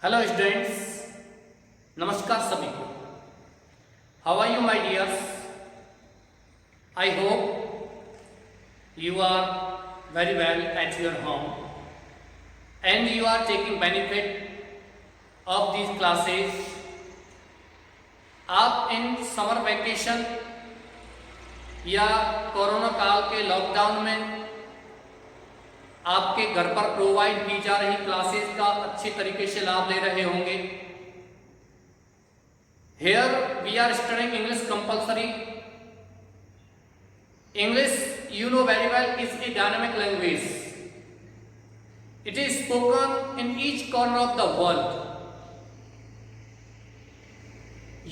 Hello students, नमस्कार सभी को। How are you my dears? I hope you are very well at your home and you are taking benefit of these classes. आप इन summer vacation या corona काल के lockdown में आपके घर पर प्रोवाइड की जा रही क्लासेस का अच्छी तरीके से लाभ ले रहे होंगे। Here we are studying English compulsory. English, you know very well, is a dynamic language. It is spoken in each corner of the world.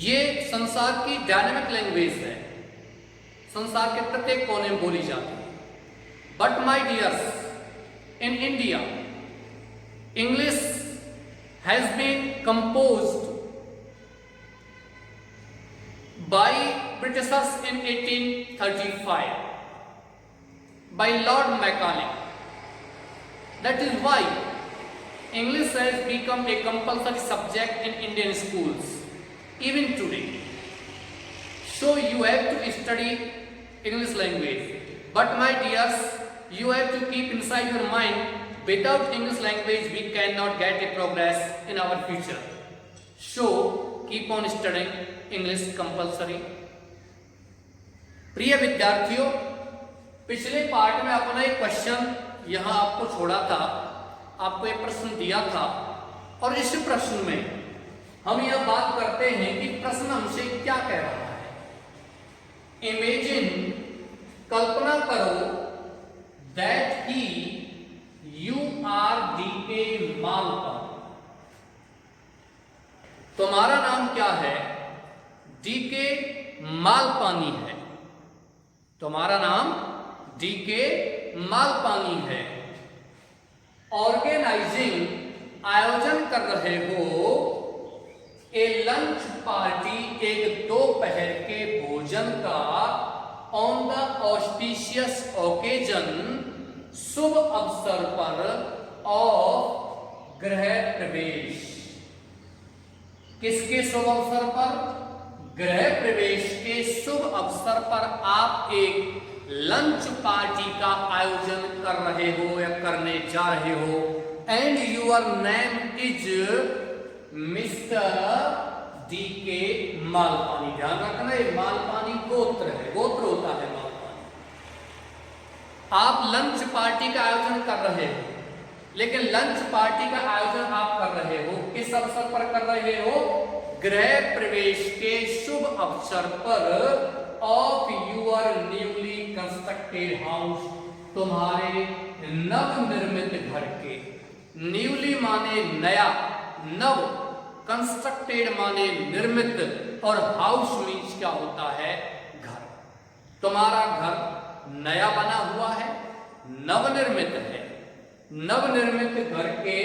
ये संसार की डायनामिक लैंग्वेज है, संसार के प्रत्येक कोने में बोली जाती है। But my dears, in India, English has been composed by Britishers in 1835 by Lord Macaulay. That is why English has become a compulsory subject in Indian schools even today. So you have to study English language. But my dears, you have to keep inside your mind, without English language we cannot get a progress in our future. So keep on studying English compulsory. प्रिय विद्यार्थियों, पिछले part में अपना एक question यहाँ आपको छोड़ा था, आपको एक प्रश्न दिया था, और इस प्रश्न में हम यह बात करते हैं कि प्रश्न हमसे क्या कह रहा है। इमेजिन, कल्पना करो, that he, you are D.K. Malpani. तुम्हारा नाम क्या है? D.K. मालपानी है। तुम्हारा नाम D.K. मालपानी है। ऑर्गेनाइजिंग, आयोजन कर रहे हो ए लंच पार्टी, एक दोपहर के भोजन का, ऑन द ऑस्पिशियस ओकेजन, शुभ अवसर पर, ऑफ गृह प्रवेश। किसके शुभ अवसर पर? गृह प्रवेश के शुभ अवसर पर आप एक लंच पार्टी का आयोजन कर रहे हो या करने जा रहे हो। And your name is mister D.K. Malpani. ध्यान रखना, ये मालपानी गोत्र है, गोत्र होता है मालपानी। आप लंच पार्टी का आयोजन कर रहे हो, लेकिन लंच पार्टी का आयोजन आप कर रहे हो किस अवसर पर कर रहे हो? गृह प्रवेश के शुभ अवसर पर, of your newly constructed house, तुम्हारे नवनिर्मित घर के। न्यूली माने नया, नव, कंस्ट्रक्टेड माने निर्मित, और हाउस मीन्स क्या होता है? घर। तुम्हारा घर नया बना हुआ है, नवनिर्मित है। नवनिर्मित घर के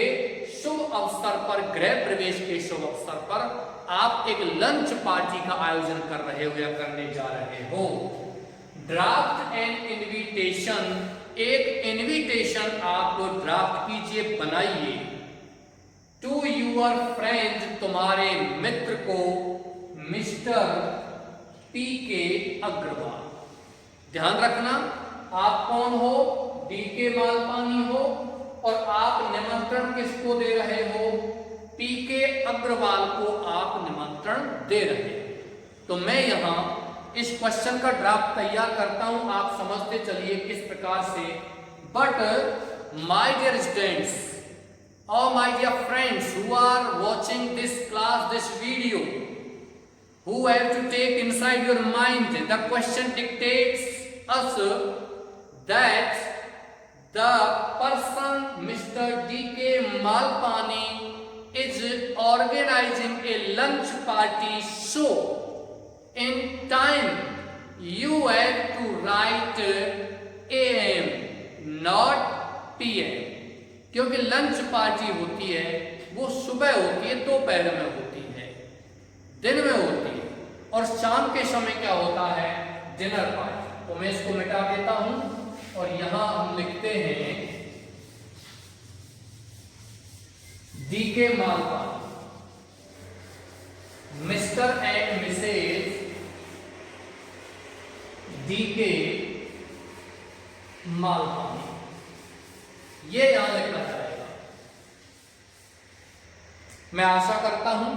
शुभ अवसर पर, गृह प्रवेश के शुभ अवसर पर आप एक लंच पार्टी का आयोजन कर रहे हो या करने जा रहे हो। ड्राफ्ट एंड इनविटेशन, एक इनविटेशन आप ड्राफ्ट कीजिए, बनाइए। टू यूर फ्रेंड, तुम्हारे मित्र को, मिस्टर P.K. अग्रवाल। ध्यान रखना, आप कौन हो? D.K. मालपानी हो, और आप निमंत्रण किसको दे रहे हो? P.K. अग्रवाल को आप निमंत्रण दे रहे हो। तो मैं यहां इस क्वेश्चन का ड्राफ्ट तैयार करता हूं, आप समझते चलिए किस प्रकार से। But my dear students, or my dear friends who are watching this class, this video, who have to take inside your mind, the question dictates us that the person Mr. D.K. Malpani is organizing a lunch party, so in time you have to write AM, not PM, क्योंकि lunch party होती है वो सुबह होती है, दोपहर में होती है, दिन में होती है, और शाम के समय क्या होता है? Dinner party. तो मैं इसको मिटा देता हूं और यहां हम लिखते हैं D.K. Malpani. Mister and Mrs DK Malpani, ये यहां लिखा जाएगा। मैं आशा करता हूं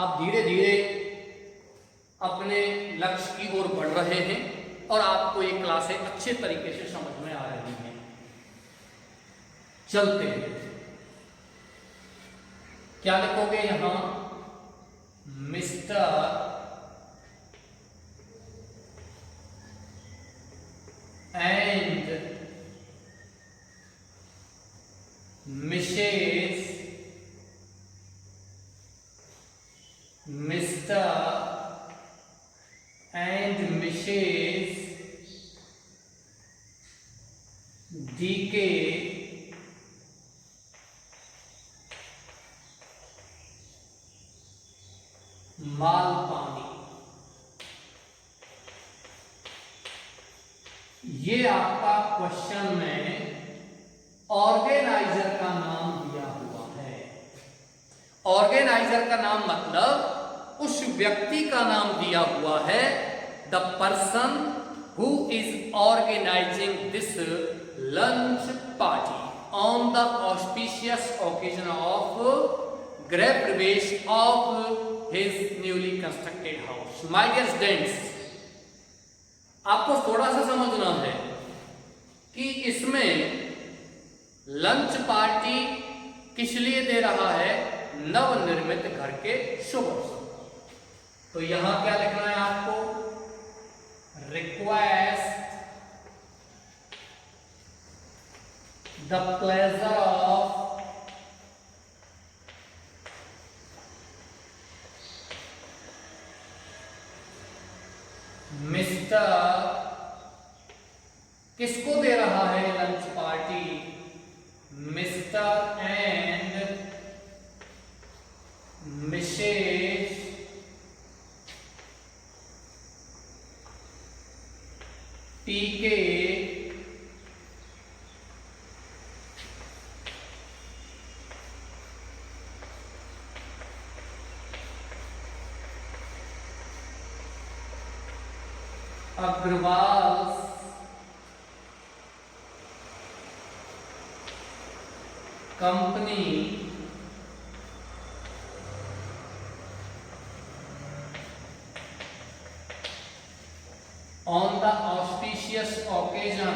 आप धीरे धीरे अपने लक्ष्य की ओर बढ़ रहे हैं और आपको ये क्लासें अच्छे तरीके से समझ में आ रही हैं। चलते हैं, क्या लिखोगे यहां? Mister and Mrs mister and Mrs DK Malpani, ये आपका क्वेश्चन में ऑर्गेनाइजर का नाम दिया हुआ है। ऑर्गेनाइजर का नाम मतलब उस व्यक्ति का नाम दिया हुआ है, the person who is organizing this lunch party on the auspicious occasion of Griha Pravesh of his newly constructed house. My dear students, आपको थोड़ा सा समझना है कि इसमें लंच पार्टी किस लिए दे रहा है? नवनिर्मित घर के शुभ अवसर। तो यहां क्या लिखना है आपको? Request the pleasure of mister, किसको दे रहा है lunch party? Mister and Mrs PK Agarwal company on the auspicious occasion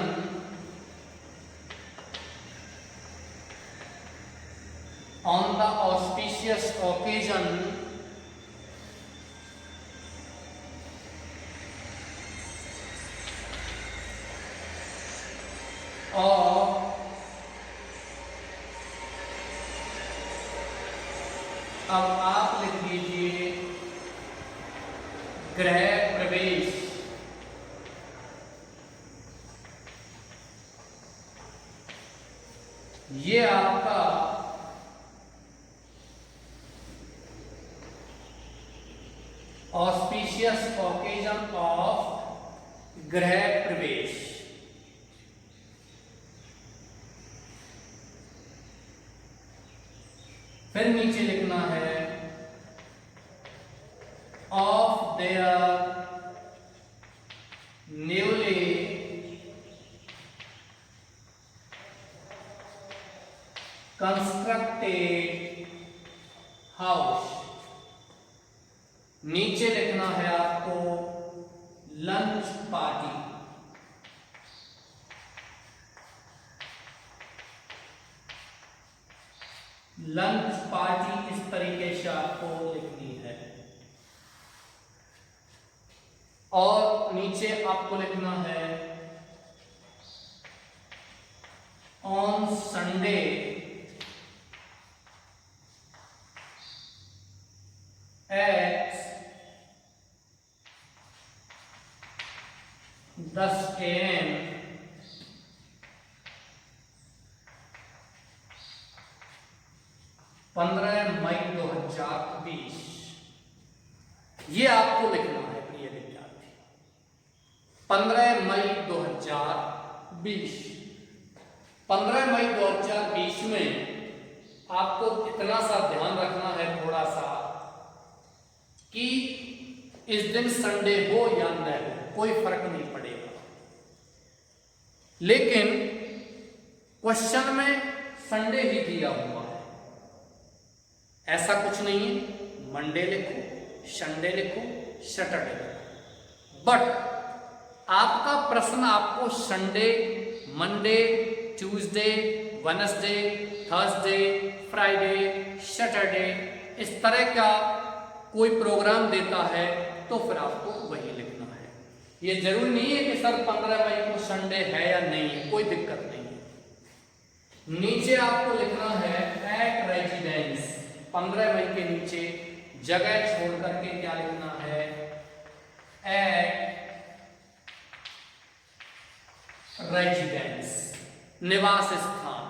of अब आप लिख लीजिए गृह प्रवेश। ये आपका ऑस्पिशियस ओकेजन ऑफ गृह प्रवेश। फिर नीचे लिखना है of their newly constructed house. नीचे लिखना है आपको लंच पार्टी। लंच पार्टी इस तरीके से आपको लिखनी है और नीचे आपको लिखना है ऑन संडे at 10 AM मई 2020। ये आपको लिखना है प्रिय विद्यार्थी, 15 मई 2020। 15 मई 2020 में आपको इतना सा ध्यान रखना है थोड़ा सा कि इस दिन संडे हो या न हो, कोई फर्क नहीं पड़ेगा। लेकिन क्वेश्चन में संडे ही दिया हुआ है, ऐसा कुछ नहीं है मंडे लिखो, संडे लिखो, सैटरडे लिखो। बट आपका प्रश्न आपको Sunday, Monday, Tuesday, Wednesday, Thursday, Friday, Saturday इस तरह का कोई प्रोग्राम देता है तो फिर आपको वही लिखना है। ये जरूरी नहीं है कि सर 15 मई को संडे है या नहीं है, कोई दिक्कत नहीं है। नीचे आपको लिखना है एट रेजिडेंस, 15 मई के नीचे जगह छोड़ करके क्या लिखना है, एट रेजिडेंस, निवास स्थान।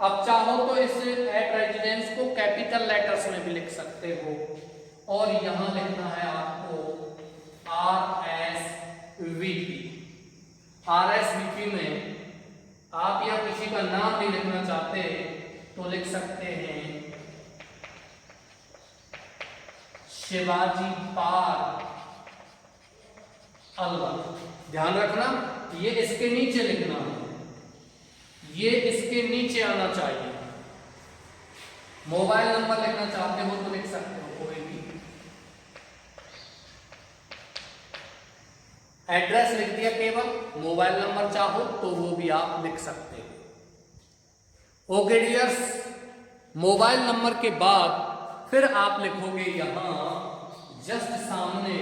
अब चाहो तो इस एट रेजिडेंस को कैपिटल लेटर्स में भी लिख सकते हो, और यहां लिखना है आपको RSVP। RSVP में आप या किसी का नाम भी लिखना चाहते तो लिख सकते हैं शिवाजी पार्क अलवर। ध्यान रखना ये इसके नीचे लिखना है, ये इसके नीचे आना चाहिए। मोबाइल नंबर लिखना चाहते हो तो लिख सकते हो कोई भी। एड्रेस लिख दिया केवल, मोबाइल नंबर चाहो तो वो भी आप लिख सकते हो। ओके डियर्स, मोबाइल नंबर के बाद फिर आप लिखोगे यहां जस्ट सामने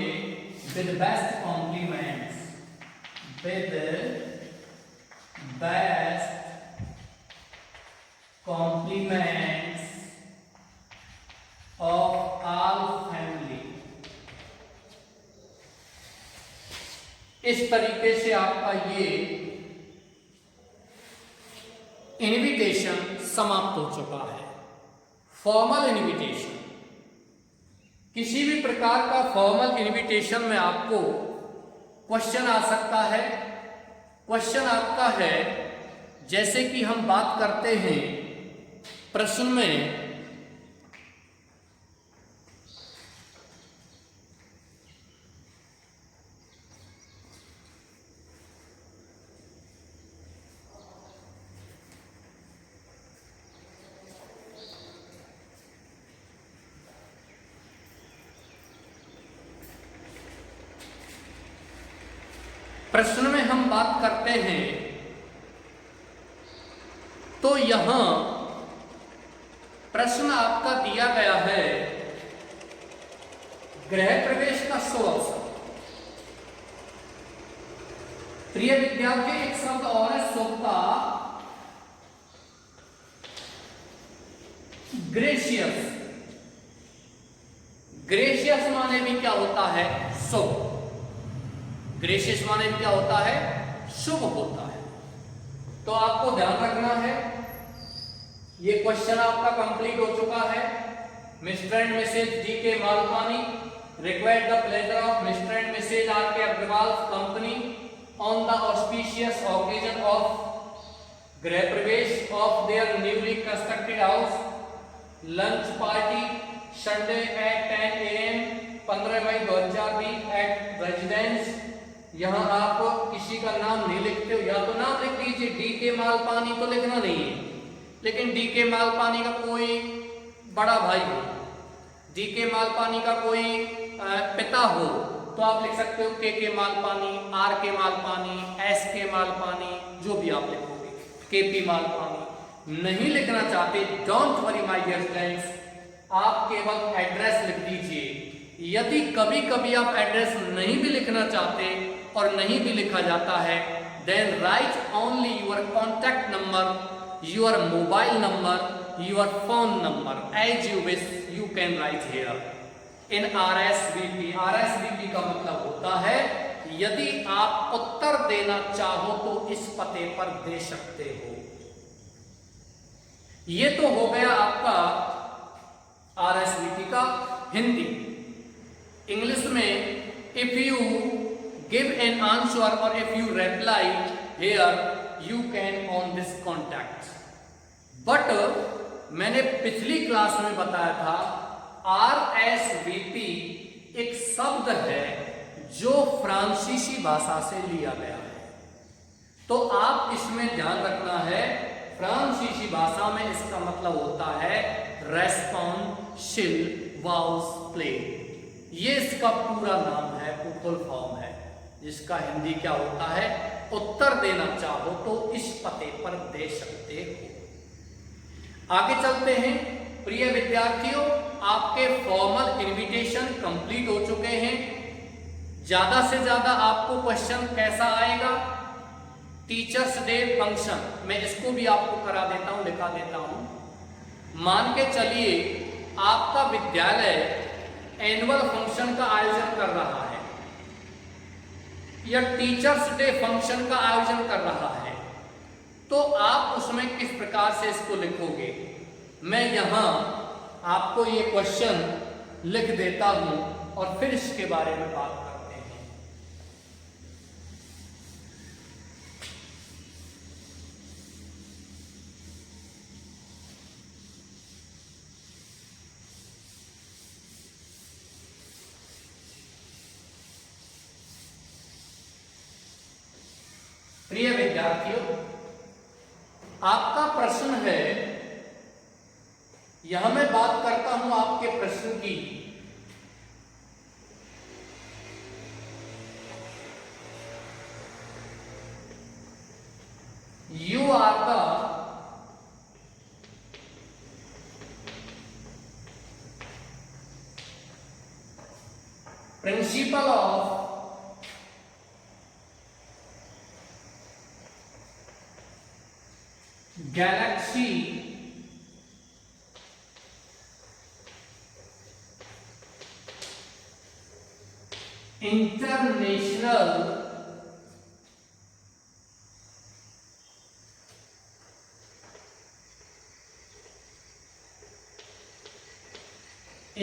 with best compliments, with best compliments of all family. इस तरीके से आपका ये इनविटेशन समाप्त हो चुका है। फॉर्मल इनविटेशन, किसी भी प्रकार का फॉर्मल इनविटेशन में आपको क्वेश्चन आ सकता है। क्वेश्चन आपका है, जैसे कि हम बात करते हैं प्रश्न में हम बात करते हैं तो यहां प्रश्न आपका दिया गया है गृह प्रवेश का शुभ अवसर। प्रिय विद्यार्थी, एक शब्द और है शुभ का, ग्रेशियस। ग्रेशियस माने भी क्या होता है, शुभ। ग्रेशियस माने भी क्या होता है, शुभ होता है। तो आपको ध्यान रखना है, ये क्वेश्चन आपका कंप्लीट हो चुका है। Mister and Mrs D K. Malpani request the pleasure of Mr. and Mrs. R.K. Agrawal's company on the auspicious occasion of गृह प्रवेश of their newly constructed house, lunch party Sunday at 10 AM 15 May 2020 at residence। यहाँ आप किसी का नाम नहीं लिखते हो, या तो नाम लिख दीजिए, डी.के. मालपानी तो लिखना नहीं है, लेकिन डी.के. मालपानी का कोई बड़ा भाई हो, डी.के. मालपानी का कोई पिता हो तो आप लिख सकते हो के मालपानी, R.के. मालपानी, S.के. मालपानी, जो भी आप लिखोगे, के.पी. मालपानी। नहीं लिखना चाहते, don't worry my dear friends, आप केवल एड्रेस लिख दीजिए। यदि कभी कभी आप एड्रेस नहीं भी लिखना चाहते और नहीं भी लिखा जाता है, then write only your contact number, your mobile number, your phone number, as you wish you can write here in RSVP। RSVP का मतलब होता है यदि आप उत्तर देना चाहो तो इस पते पर दे सकते हो। ये तो हो गया आपका RSVP का हिंदी। इंग्लिश में if you give an answer और if you reply here you can on this contact. But मैंने पिछली क्लास में बताया था RSVP एक शब्द है जो फ्रांसीसी भाषा से लिया गया है। तो आप इसमें ध्यान रखना है, फ्रांसीसी भाषा में इसका मतलब होता है रेस्पॉन्सिल वाउस प्ले। ये इसका पूरा नाम है, फुल फॉर्म है, जिसका हिंदी क्या होता है, उत्तर देना चाहो तो इस पते पर दे सकते हो। आगे चलते हैं। प्रिय विद्यार्थियों, आपके फॉर्मल इनविटेशन कंप्लीट हो चुके हैं। ज्यादा से ज्यादा आपको क्वेश्चन कैसा आएगा, टीचर्स डे फंक्शन, मैं इसको भी आपको करा देता हूं, लिखा देता हूं। मान के चलिए आपका विद्यालय एनुअल फंक्शन का आयोजन कर रहा है या टीचर्स डे फंक्शन का आयोजन कर रहा है, तो आप उसमें किस प्रकार से इसको लिखोगे। मैं यहां आपको ये क्वेश्चन लिख देता हूं और फिर इसके बारे में बात करते हैं। प्रिय विद्यार्थियों, आपका प्रश्न है, यहां मैं बात करता हूं आपके प्रश्न की। You are the principal of Galaxy International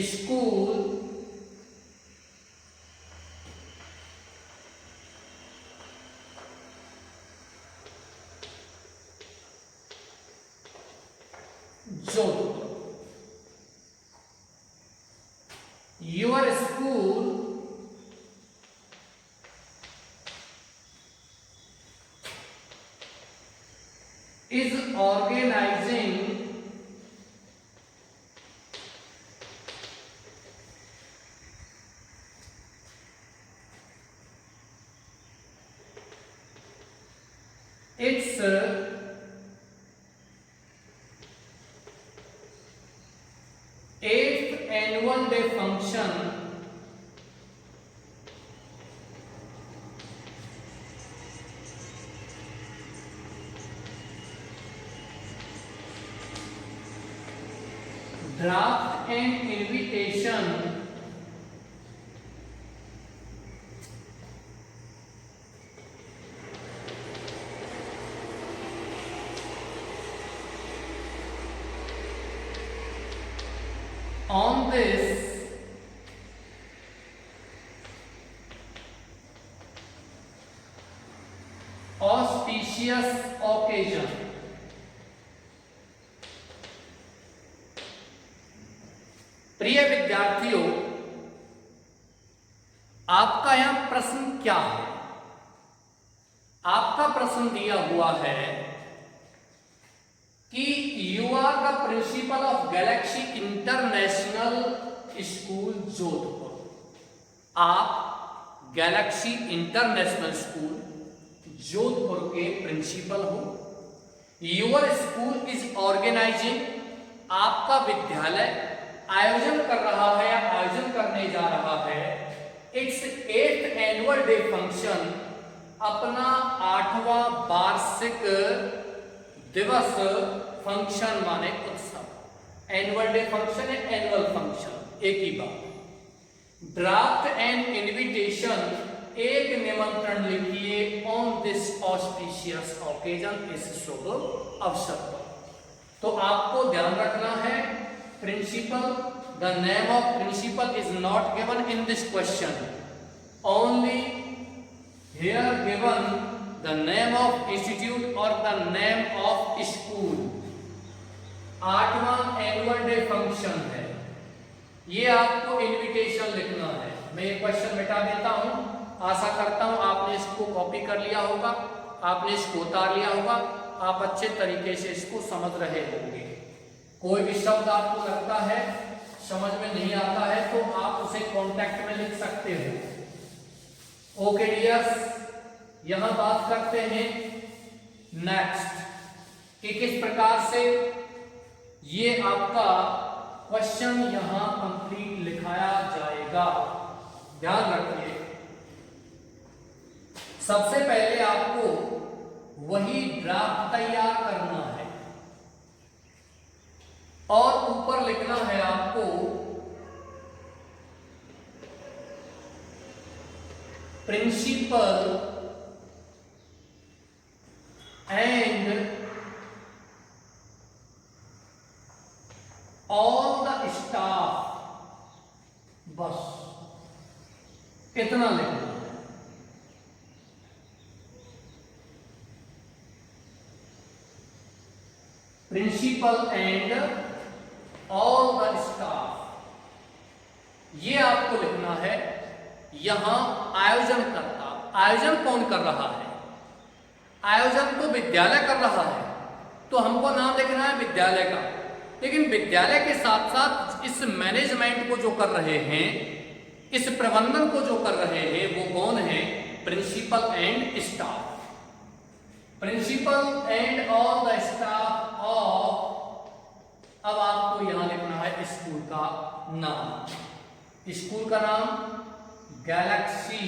School Jodhpur. Your school is organizing its 8th annual day function draft an invitation on this auspicious occasion। प्रिय विद्यार्थियों, आपका यहां प्रश्न क्या है? आपका प्रश्न दिया हुआ है कि you are the principal of Galaxy International School Jodhpur. आप गैलेक्सी इंटरनेशनल स्कूल जोधपुर के प्रिंसिपल हो। योर स्कूल इज ऑर्गेनाइजिंग, आपका विद्यालय आयोजन कर रहा है या आयोजन करने जा रहा है it's 8th annual day function, अपना 8वां वार्षिक दिवस फंक्शन माने उत्सव। एनुअल डे फंक्शन है, एनुअल फंक्शन एक ही बात। ड्राफ्ट एंड इनविटेशन, एक निमंत्रण लिखिए ऑन दिस ऑस्पिशियस ऑकेजन, इस शुभ अवसर पर। तो आपको ध्यान रखना है, principal, the name of principal is not given in this question, only here given the name of institute or the name of school। 8वां एनुअल डे फंक्शन है, ये आपको इनविटेशन लिखना है। मैं ये क्वेश्चन मिटा देता हूं। आशा करता हूं आपने इसको कॉपी कर लिया होगा, आपने इसको उतार लिया होगा, आप अच्छे तरीके से इसको समझ रहे होंगे। कोई भी शब्द आपको लगता है समझ में नहीं आता है तो आप उसे कॉन्टेक्ट में लिख सकते हो। ओके डियर्स, यहां बात करते हैं नेक्स्ट कि किस प्रकार से ये आपका क्वेश्चन यहां कंप्लीट लिखाया जाएगा। ध्यान रखिए, सबसे पहले आपको वही ड्राफ्ट तैयार करना है और ऊपर लिखना है आपको principal and all the staff, बस इतना लिखना है। Principal and all the staff, ये आपको लिखना है। यहां आयोजनकर्ता, आयोजन कौन कर रहा है? आयोजन तो विद्यालय कर रहा है, तो हमको नाम लिखना है विद्यालय का। लेकिन विद्यालय के साथ साथ इस मैनेजमेंट को जो कर रहे हैं, इस प्रबंधन को जो कर रहे हैं, वो कौन है? Principal and staff. Principal and all the staff of, अब आपको यहां लिखना है स्कूल का नाम। स्कूल का नाम Galaxy,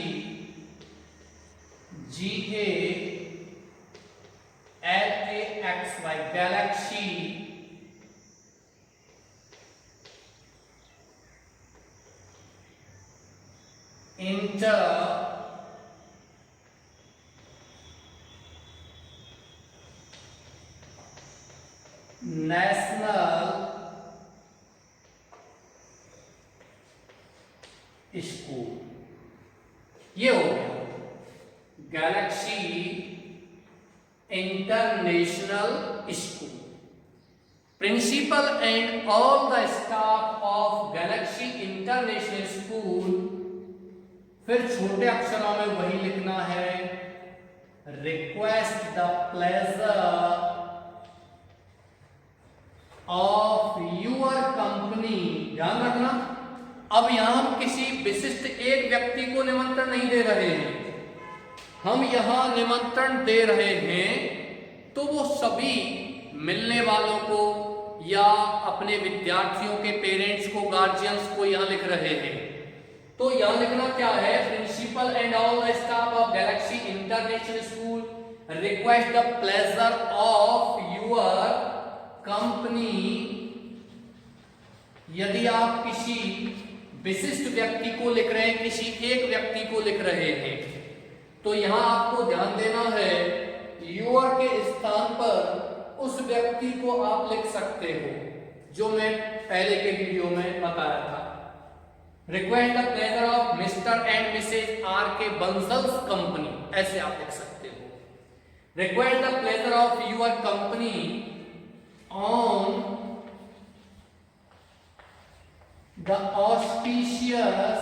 GALAXY, Galaxy International School, ये हो गया Galaxy International School. Principal and all the staff of Galaxy International School, फिर छोटे अक्षरों में वही लिखना है, request the pleasure of your company. ध्यान रखना, अब यहां हम किसी विशिष्ट एक व्यक्ति को निमंत्रण नहीं दे रहे हैं, हम यहां निमंत्रण दे रहे हैं तो वो सभी मिलने वालों को या अपने विद्यार्थियों के पेरेंट्स को, गार्जियंस को यहां लिख रहे हैं। तो यहां लिखना क्या है? Principal and all the staff of Galaxy International School request the pleasure of your company. यदि आप किसी विशिष्ट व्यक्ति को लिख रहे हैं, किसी एक व्यक्ति को लिख रहे हैं, तो यहां आपको ध्यान देना है यूर के स्थान पर उस व्यक्ति को आप लिख सकते हो जो मैं पहले के वीडियो में बताया था। Request the pleasure of mister and Mrs R K Bansal's company, ऐसे आप लिख सकते हो। Request the pleasure of your company on the auspicious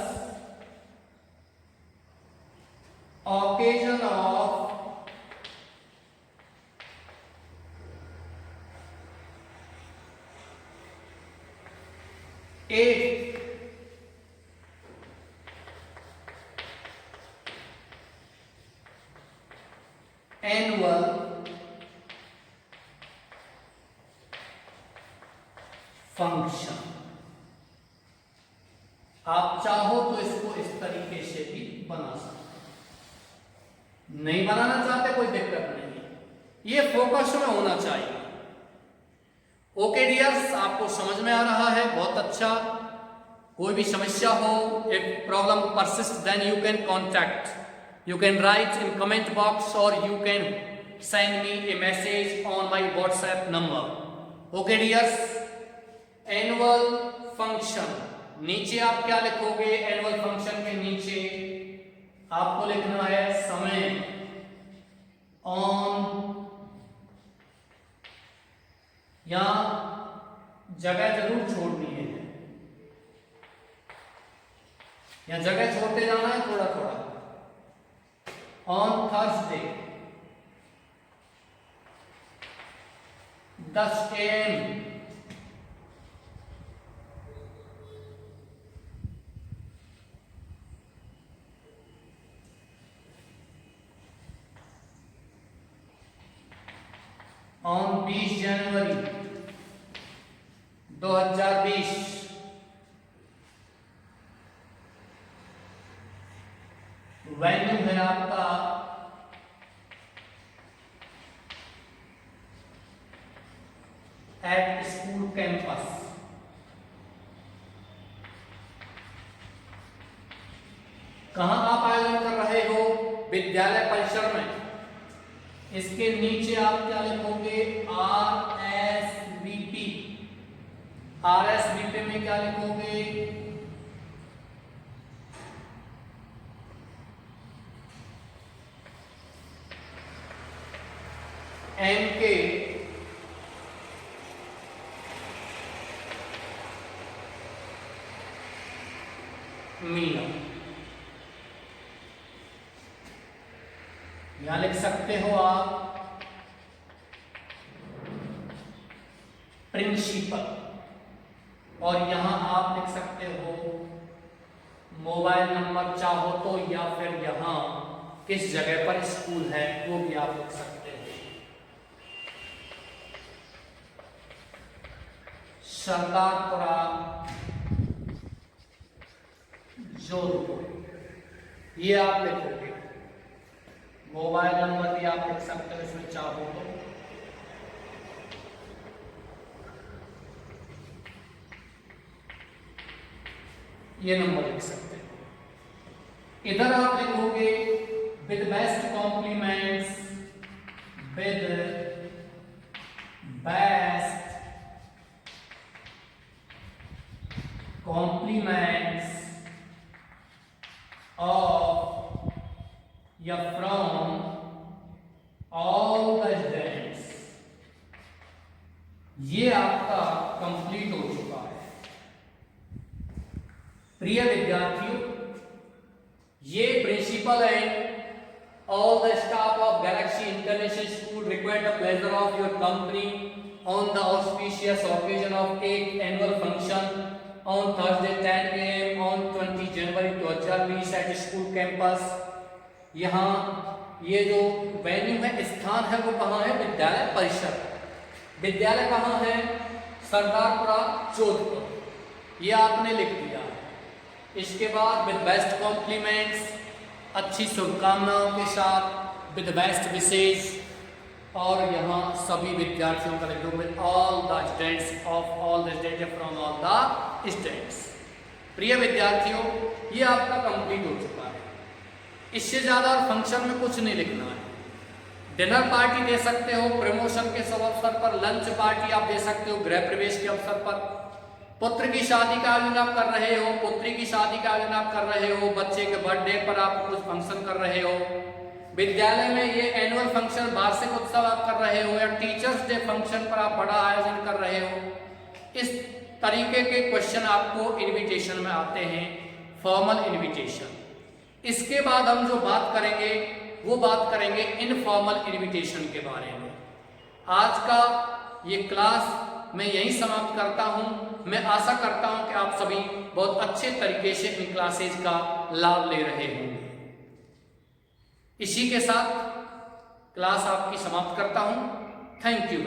occasion of eighth annual function। आप चाहो तो इसको इस तरीके से भी बना सकते, नहीं बनाना चाहते कोई दिक्कत नहीं, ये फोकस में होना चाहिए। ओके डियर्स, आपको समझ में आ रहा है? बहुत अच्छा। कोई भी समस्या हो, if problem persist then you can contact, you can write in comment box और you can send me a message on my WhatsApp number. Okay dears, annual function, नीचे आप क्या लिखोगे? एनुअल फंक्शन के नीचे आपको लिखना है समय, ऑन, यहां जगह जरूर छोड़नी है, यहाँ जगह छोड़ते जाना है थोड़ा थोड़ा। On Thursday 10 AM, on 20 January 2020 venue है आपका एट स्कूल कैंपस। कहां आप आयोजन कर रहे हो? विद्यालय परिसर में। इसके नीचे आप क्या लिखोगे? RSVP। RSVP में क्या लिखोगे? MK मीना। यहां लिख सकते हो आप प्रिंसिपल, और यहां आप लिख सकते हो मोबाइल नंबर चाहो तो, या फिर यहां किस जगह पर स्कूल है वो भी आप लिख सकते हो। सरदारपुरा जोधपुर, ये आप लिखोगे। मोबाइल नंबर भी आप लिख सकते हो इसमें चाहो तो। ये नंबर लिख सकते हो। इधर आप लिखोगे with best compliments, with best compliments of या फ्रॉम ऑल द स्टूडेंट्स। ये आपका कंप्लीट हो चुका है। प्रिय विद्यार्थियों, ये principal and all the staff of Galaxy International School request the pleasure of your company on the auspicious occasion of 8th annual function on Thursday 10 AM on 20 January 2020 at school campus। यहाँ ये जो venue है, स्थान है, वो कहाँ है? विद्यालय परिसर। विद्यालय कहाँ है? सरदारपुरा जोधपुर। ये आपने लिख दिया। इसके बाद विद बेस्ट कॉम्प्लीमेंट्स, अच्छी शुभकामनाओं के साथ, विद बेस्ट विशेष, और यहाँ सभी विद्यार्थियों का लिख दो with all the students of all the students from all the students. प्रिय विद्यार्थियों, ये आपका कंप्लीट हो चुका है। इससे ज़्यादा फंक्शन में कुछ नहीं लिखना है। डिनर पार्टी दे सकते हो प्रमोशन के शुभ अवसर पर, लंच पार्टी आप दे सकते हो गृह प्रवेश के अवसर पर, पुत्र की शादी का आयोजन आप कर रहे हो, पुत्री की शादी का आयोजन आप कर रहे हो, बच्चे के बर्थडे पर आप कुछ फंक्शन कर रहे हो, विद्यालय में ये एनुअल फंक्शन वार्षिक उत्सव आप कर रहे हो, या टीचर्स डे फंक्शन पर आप बड़ा आयोजन कर रहे हो। इस तरीके के क्वेश्चन आपको इनविटेशन में आते हैं, फॉर्मल इनविटेशन। इसके बाद हम जो बात करेंगे वो बात करेंगे इनफॉर्मल इनविटेशन के बारे में। आज का ये क्लास मैं यहीं समाप्त करता हूं। मैं आशा करता हूं कि आप सभी बहुत अच्छे तरीके से इन क्लासेज का लाभ ले रहे होंगे। इसी के साथ क्लास आपकी समाप्त करता हूं। Thank you.